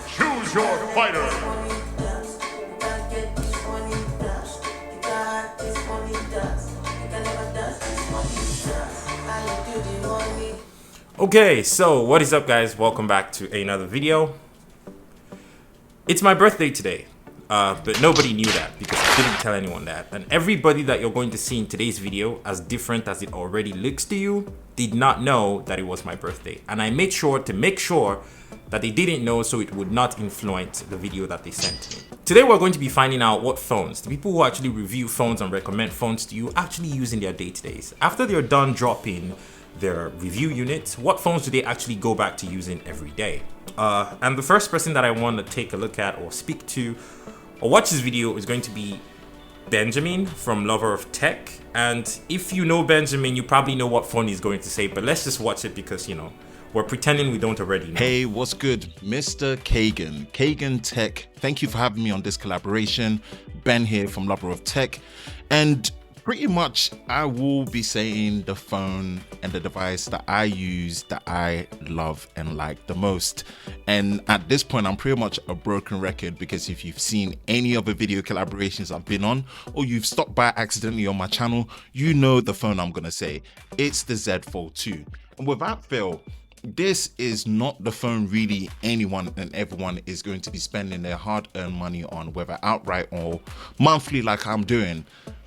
Choose your fighter. Okay, so what is up, guys? Welcome back to another video. It's my birthday today, but nobody knew that because I didn't tell anyone that. And everybody that you're going to see in today's video, as different as it already looks to you, did not know that it was my birthday. And I made sure to make sure that they didn't know so it would not influence the video that they sent me. Today we're going to be finding out what phones the people who actually review phones and recommend phones to you actually use in their day-to-days. After they're done dropping their review units, what phones do they actually go back to using every day? And the first person that I want to take a look at or speak to or watch this video is going to be Benjamin from Lover of Tech. And if you know Benjamin, you probably know what phone he's going to say, but let's just watch it because, you know, we're pretending we don't already know. Hey, what's good? Mr. Kagan, Kagan Tech. Thank you for having me on this collaboration. Ben here from Lover of Tech. And pretty much I will be saying the phone and the device that I use that I love and like the most. And at this point, I'm pretty much a broken record because if you've seen any of the video collaborations I've been on, or you've stopped by accidentally on my channel, you know the phone I'm gonna say. It's the Z Fold 2. And without fail, this is not the phone really anyone and everyone is going to be spending their hard-earned money on, whether outright or monthly like I'm doing.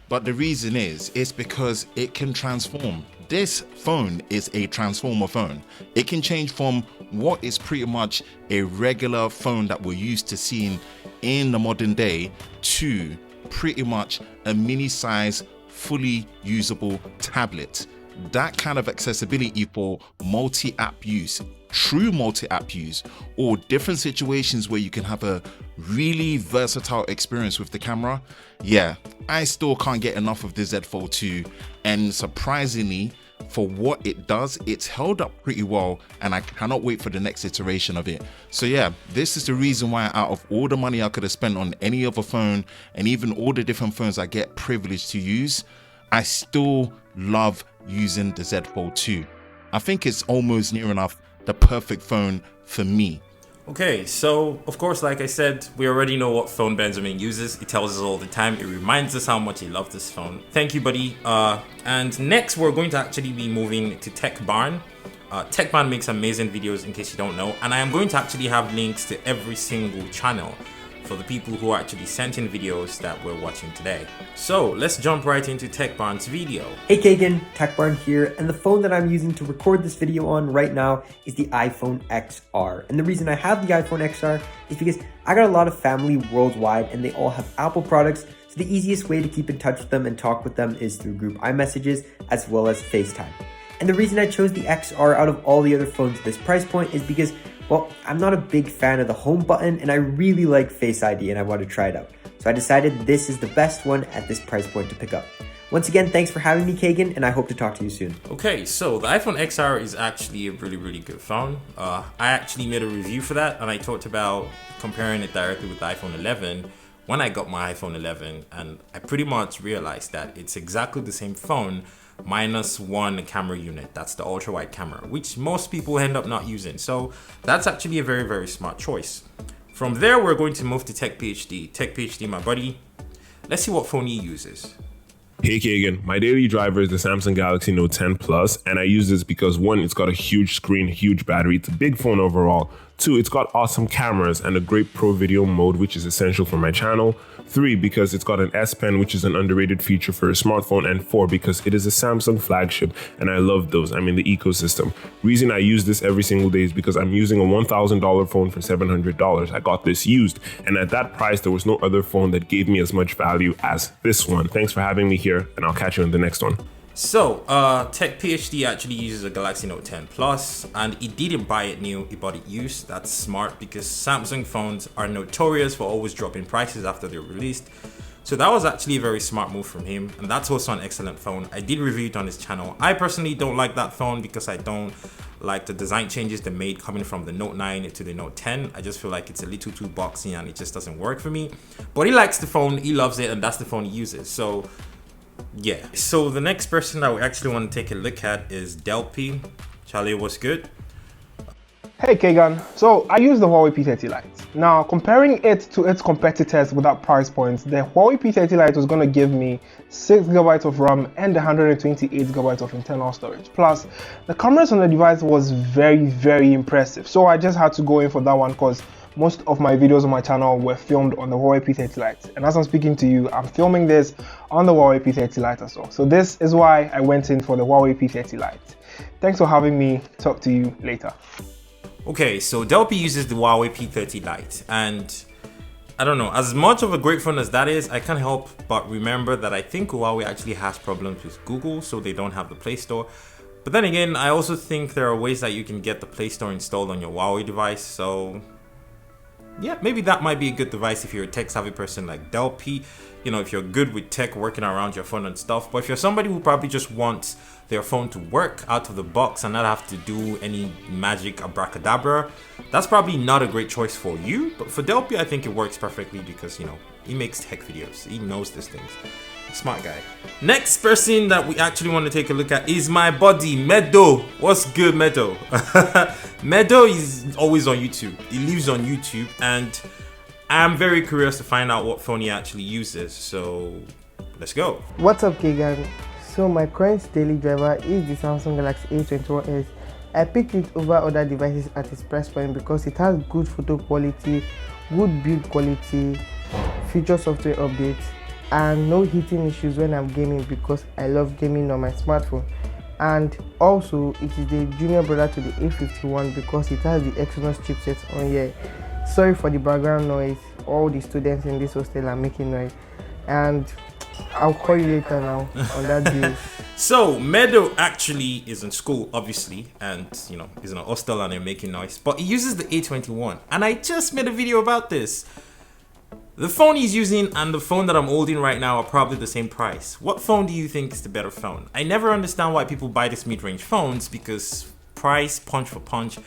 But the reason is, it's because it can transform. This phone is a transformer phone. It can change from what is pretty much a regular phone that we're used to seeing in the modern day to pretty much a mini size, fully usable tablet. That kind of accessibility for multi-app use, true multi-app use, or different situations where you can have a really versatile experience with the camera. Yeah, I still can't get enough of the Z Fold 2, and surprisingly, for what it does, it's held up pretty well, and I cannot wait for the next iteration of it. So yeah, this is the reason why out of all the money I could have spent on any other phone, and even all the different phones I get privileged to use, I still love using the Z Fold 2. I think it's almost near enough the perfect phone for me. Okay, so of course, like I said, we already know what phone Benjamin uses. He tells us all the time. It reminds us how much he loves this phone. Thank you, buddy. And next, we're going to actually be moving to TechBarn. TechBarn makes amazing videos, in case you don't know. And I am going to actually have links to every single channel for the people who are actually sent in videos that we're watching today. So let's jump right into TechBarn's video. Hey Kagan, TechBarn here, and the phone that I'm using to record this video on right now is the iPhone XR. And the reason I have the iPhone XR is because I got a lot of family worldwide and they all have Apple products, so the easiest way to keep in touch with them and talk with them is through group iMessages as well as FaceTime. And the reason I chose the XR out of all the other phones at this price point is because, well, I'm not a big fan of the home button and I really like Face ID and I want to try it out. So I decided this is the best one at this price point to pick up. Once again, thanks for having me, Kagan, and I hope to talk to you soon. Okay, so the iPhone XR is actually a really good phone. I actually made a review for that and I talked about comparing it directly with the iPhone 11 when I got my iPhone 11, and I pretty much realized that it's exactly the same phone minus one camera unit. That's the ultra wide camera, which most people end up not using. So that's actually a very smart choice. From there, we're going to move to TechPHD. TechPHD, my buddy. Let's see what phone he uses. Hey Kagan, my daily driver is the Samsung Galaxy Note 10 Plus, and I use this because one, it's got a huge screen, huge battery, it's a big phone overall. Two, it's got awesome cameras and a great pro video mode, which is essential for my channel. Three, because it's got an S Pen, which is an underrated feature for a smartphone. And four, because it is a Samsung flagship, and I love those. I'm in the ecosystem. Reason I use this every single day is because I'm using a $1,000 phone for $700. I got this used, and at that price, there was no other phone that gave me as much value as this one. Thanks for having me here, and I'll catch you in the next one. So, TechPHD actually uses a Galaxy Note 10 Plus, and he didn't buy it new, he bought it used. That's smart because Samsung phones are notorious for always dropping prices after they're released. So that was actually a very smart move from him, and that's also an excellent phone. I did review it on his channel. I personally don't like that phone because I don't like the design changes they made coming from the Note 9 to the Note 10. I just feel like it's a little too boxy and it just doesn't work for me. But he likes the phone, he loves it, and that's the phone he uses. So yeah, so the next person that we actually want to take a look at is Delppy. Charlie, what's good? Hey Kagan, so I use the Huawei P30 Lite. Now comparing it to its competitors without price points, the Huawei P30 Lite was going to give me 6GB of RAM and 128GB of internal storage. Plus, the cameras on the device was very impressive. So I just had to go in for that one because most of my videos on my channel were filmed on the Huawei P30 Lite. And as I'm speaking to you, I'm filming this on the Huawei P30 Lite as well. So this is why I went in for the Huawei P30 Lite. Thanks for having me. Talk to you later. Okay, so Delppy uses the Huawei P30 Lite, and I don't know, as much of a great phone as that is, I can't help but remember that I think Huawei actually has problems with Google, so they don't have the Play Store. But then again, I also think there are ways that you can get the Play Store installed on your Huawei device, so yeah, maybe that might be a good device if you're a tech-savvy person like Delppy. You know, if you're good with tech, working around your phone and stuff. But if you're somebody who probably just wants their phone to work out of the box and not have to do any magic abracadabra, that's probably not a great choice for you. But for Delppy, I think it works perfectly because, you know, he makes tech videos. He knows these things. Smart guy. Next person that we actually want to take a look at is my buddy Medo. What's good, Medo? Medo is always on YouTube. He lives on YouTube, and I'm very curious to find out what phone he actually uses. So let's go. What's up, Kagan? So my current daily driver is the Samsung Galaxy A21s. I picked it over other devices at its price point because it has good photo quality, good build quality, feature software updates, and no heating issues when I'm gaming because I love gaming on my smartphone. And also it is the junior brother to the A51 because it has the Exynos chipset on here. Sorry for the background noise, all the students in this hostel are making noise, and I'll call you later now on that deal. So Medo actually is in school, obviously, and you know, he's in a hostel and they're making noise, but he uses the A21, and I just made a video about this. The phone he's using and the phone that I'm holding right now are probably the same price. What phone do you think is the better phone? I never understand why people buy these mid-range phones, because price, punch for punch,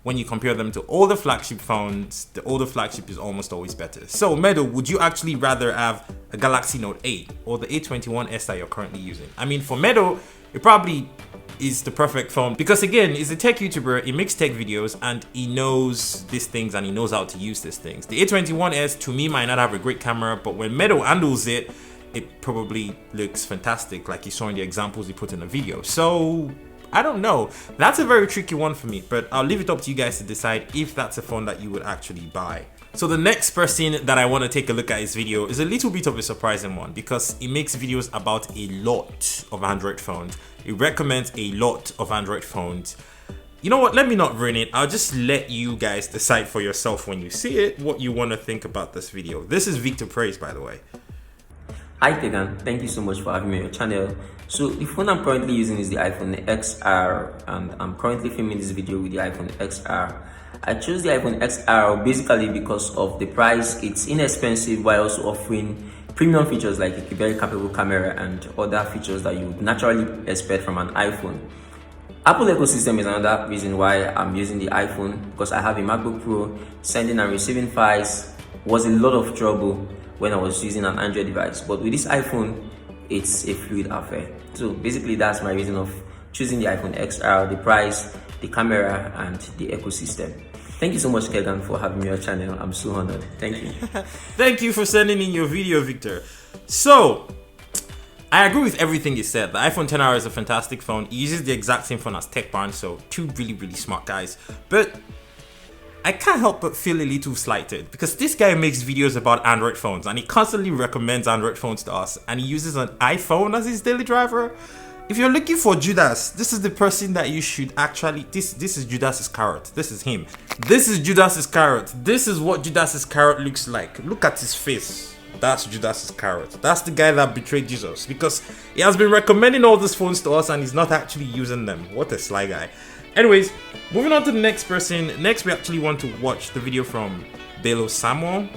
when you compare them to older flagship phones, the older flagship is almost always better. So Medo, would you actually rather have a Galaxy Note 8 or the A21s that you're currently using? I mean, for Medo, it probably is the perfect phone because, again, he's a tech YouTuber, he makes tech videos, and he knows these things and he knows how to use these things. The A21s to me might not have a great camera, but when Medo handles it, it probably looks fantastic, like you saw in the examples he put in the video. So I don't know, that's a very tricky one for me, but I'll leave it up to you guys to decide if that's a phone that you would actually buy. So the next person that I want to take a look at his video is a little bit of a surprising one because he makes videos about a lot of Android phones. He recommends a lot of Android phones. You know what, let me not ruin it. I'll just let you guys decide for yourself when you see it what you want to think about this video. This is Victor Praiz, by the way. Hi Kagan, thank you so much for having me on your channel. So the phone I'm currently using is the iPhone XR, and I'm currently filming this video with the iPhone XR. I chose the iPhone XR basically because of the price. It's inexpensive while also offering premium features like a very capable camera and other features that you would naturally expect from an iPhone. Apple ecosystem is another reason why I'm using the iPhone, because I have a MacBook Pro. Sending and receiving files was a lot of trouble when I was using an Android device, but with this iPhone it's a fluid affair. So basically that's my reason of choosing the iPhone XR: the price, the camera, and the ecosystem. Thank you so much, Kagan, for having me on your channel. I'm so honored. Thank you. Thank you for sending in your video, Victor. So I agree with everything you said. The iPhone XR is a fantastic phone. It uses the exact same phone as TechBarn, so two really smart guys. But I can't help but feel a little slighted because this guy makes videos about Android phones and he constantly recommends Android phones to us, and he uses an iPhone as his daily driver. If you're looking for Judas, this is the person that you should actually, this is Judas Iscariot. This is him. This is Judas Iscariot. This is what Judas Iscariot looks like. Look at his face. That's Judas Iscariot. That's the guy that betrayed Jesus, because he has been recommending all these phones to us and he's not actually using them. What a sly guy. Anyways, moving on to the next person. Next, we actually want to watch the video from Bello Samuel,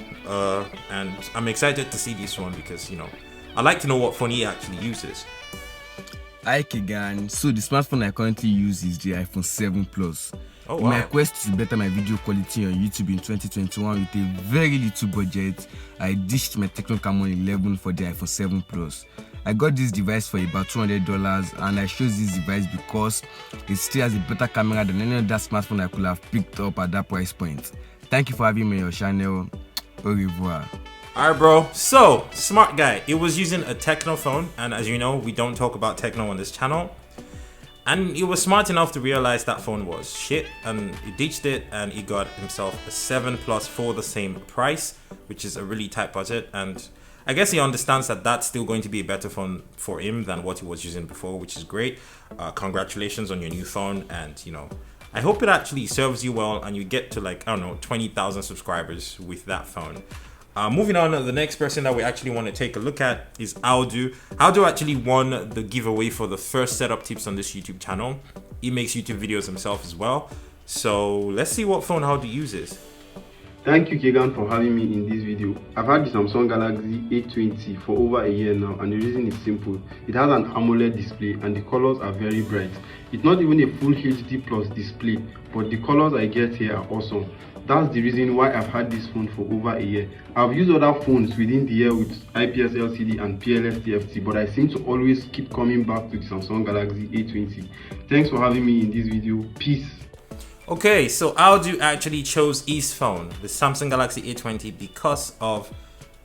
and I'm excited to see this one because, you know, I like to know what phone he actually uses. Hi Kagan, so the smartphone I currently use is the iPhone 7 Plus. Oh, In wow. my quest to better my video quality on YouTube in 2021 with a very little budget, I ditched my Techmayor 11 for the iPhone 7 Plus. I got this device for about $200, and I chose this device because it still has a better camera than any other smartphone I could have picked up at that price point. Thank you for having me on your channel. Au revoir. Alright, bro. So, smart guy. It was using a Techno phone, and as you know, we don't talk about Techno on this channel. And he was smart enough to realize that phone was shit, and he ditched it, and he got himself a 7 Plus for the same price, which is a really tight budget. And I guess he understands that that's still going to be a better phone for him than what he was using before, which is great. Congratulations on your new phone, and you know, I hope it actually serves you well and you get to, like, I don't know, 20,000 subscribers with that phone. Moving on, the next person that we actually want to take a look at is Audu. Audu actually won the giveaway for the first setup tips on this YouTube channel. He makes YouTube videos himself as well. So let's see what phone Audu uses. Thank you, Kagan, for having me in this video. I've had the Samsung Galaxy A20 for over a year now, and the reason is simple. It has an AMOLED display and the colors are very bright. It's not even a full HD plus display, but the colors I get here are awesome. That's the reason why I've had this phone for over a year. I've used other phones within the year with IPS LCD and PLS TFT, but I seem to always keep coming back to the Samsung Galaxy A20. Thanks for having me in this video. Peace. Okay, so Audu actually chose his phone, the Samsung Galaxy A20, because of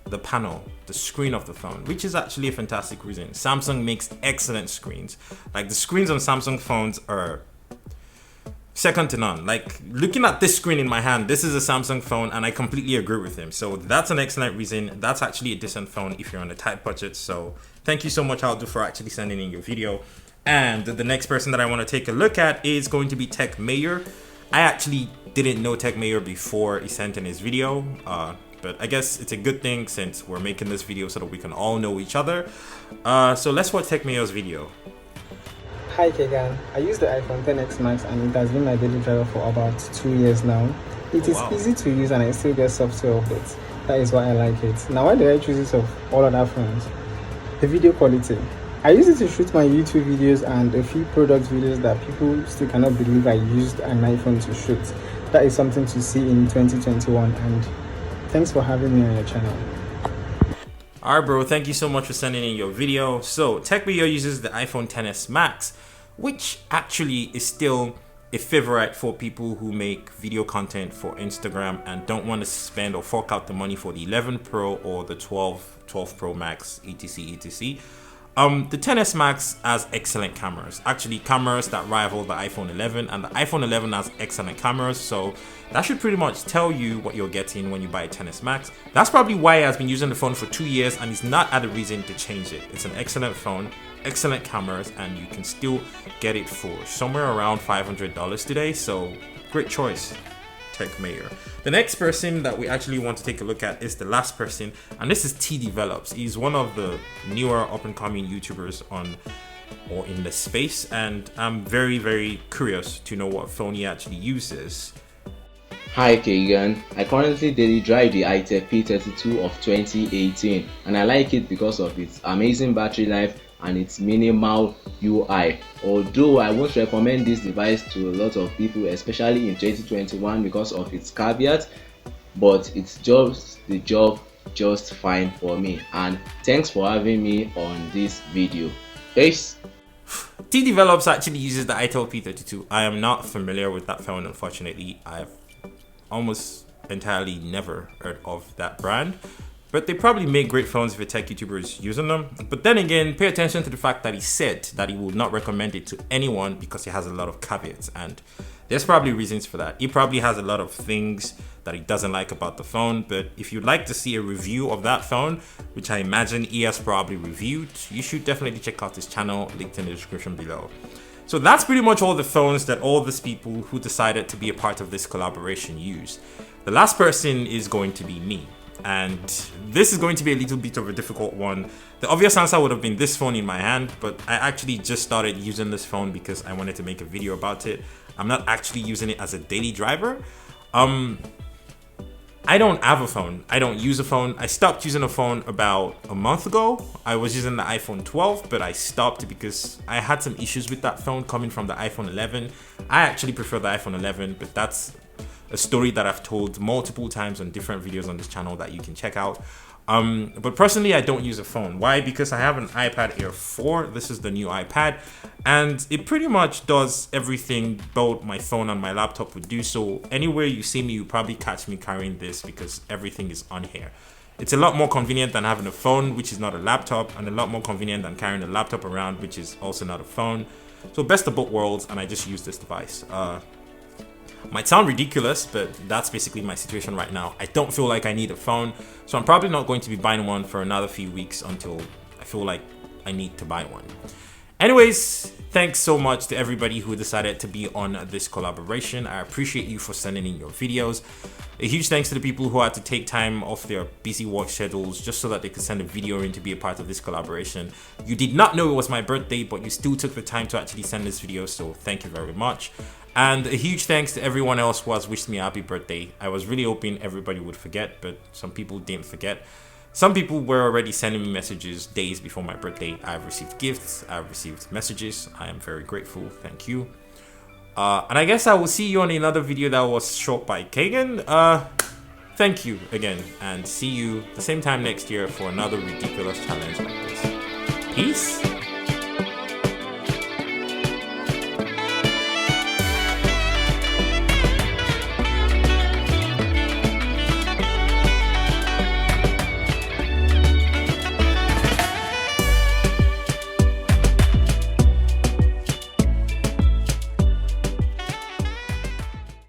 the panel, the screen of the phone, which is actually a fantastic reason. Samsung makes excellent screens. Like, the screens on Samsung phones are second to none. Like, looking at this screen in my hand, this is a Samsung phone, and I completely agree with him. So that's an excellent reason. That's actually a decent phone if you're on a tight budget. So thank you so much, Audu, for actually sending in your video. And the next person that I want to take a look at is going to be Techmayor. I actually didn't know Techmayor before he sent in his video, but I guess it's a good thing since we're making this video so that we can all know each other. So let's watch Techmayor's video. Hi Kagan, I use the iPhone XS Max and it has been my daily driver for about 2 years now. It is easy to use and I still get software of it. That is why I like it. Now, why do I choose it of all other phones? The video quality. I use it to shoot my YouTube videos and a few product videos that people still cannot believe I used an iPhone to shoot. That is something to see in 2021, and thanks for having me on your channel. Alright, bro, thank you so much for sending in your video. So Techmayor uses the iPhone XS Max, which actually is still a favorite for people who make video content for Instagram and don't want to spend or fork out the money for the 11 Pro or the 12 Pro Max, etc. The XS Max has excellent cameras, actually cameras that rival the iPhone 11, and the iPhone 11 has excellent cameras, so that should pretty much tell you what you're getting when you buy a XS Max. That's probably why he has been using the phone for 2 years and he's not had a reason to change it. It's an excellent phone, excellent cameras, and you can still get it for somewhere around $500 today, so great choice, Techmayor. The next person that we actually want to take a look at is the last person, and this is TDevelops. He's one of the newer up-and-coming YouTubers on or in the space, and I'm very curious to know what phone he actually uses. Hi Kagan, I currently daily drive the iTech P32 of 2018 and I like it because of its amazing battery life and its minimal UI. Although I won't recommend this device to a lot of people, especially in 2021 because of its caveats, but it does the job just fine for me. And thanks for having me on this video. Peace. TDevelops actually uses the iTech P32. I am not familiar with that phone, unfortunately. I've almost entirely never heard of that brand, but they probably make great phones if a tech YouTuber is using them. But then again, pay attention to the fact that he said that he would not recommend it to anyone because it has a lot of caveats, and there's probably reasons for that. He probably has a lot of things that he doesn't like about the phone, but if you'd like to see a review of that phone, which I imagine he has probably reviewed, you should definitely check out his channel, linked in the description below. So that's pretty much all the phones that all these people who decided to be a part of this collaboration use. The last person is going to be me, and this is going to be a little bit of a difficult one. The obvious answer would have been this phone in my hand, but I actually just started using this phone because I wanted to make a video about it. I'm not actually using it as a daily driver. I don't have a phone. I don't use a phone. I stopped using a phone about a month ago. I was using the iPhone 12, but I stopped because I had some issues with that phone coming from the iPhone 11. I actually prefer the iPhone 11, but that's a story that I've told multiple times on different videos on this channel that you can check out. But personally, I don't use a phone. Why? Because I have an iPad Air 4. This is the new iPad, and it pretty much does everything both my phone and my laptop would do. So anywhere you see me, you probably catch me carrying this because everything is on here. It's a lot more convenient than having a phone, which is not a laptop, and a lot more convenient than carrying a laptop around, which is also not a phone. So best of both worlds, and I just use this device. Might sound ridiculous, but that's basically my situation right now. I don't feel like I need a phone, so I'm probably not going to be buying one for another few weeks until I feel like I need to buy one. Anyways, thanks so much to everybody who decided to be on this collaboration. I appreciate you for sending in your videos. A huge thanks to the people who had to take time off their busy work schedules just so that they could send a video in to be a part of this collaboration. You did not know it was my birthday, but you still took the time to actually send this video, so thank you very much. And a huge thanks to everyone else who has wished me a happy birthday. I was really hoping everybody would forget, but some people didn't forget. Some people were already sending me messages days before my birthday. I've received gifts, I've received messages. I am very grateful, thank you. And I guess I will see you on another video that was shot by Kagan. Thank you again, and see you the same time next year for another ridiculous challenge like this. Peace.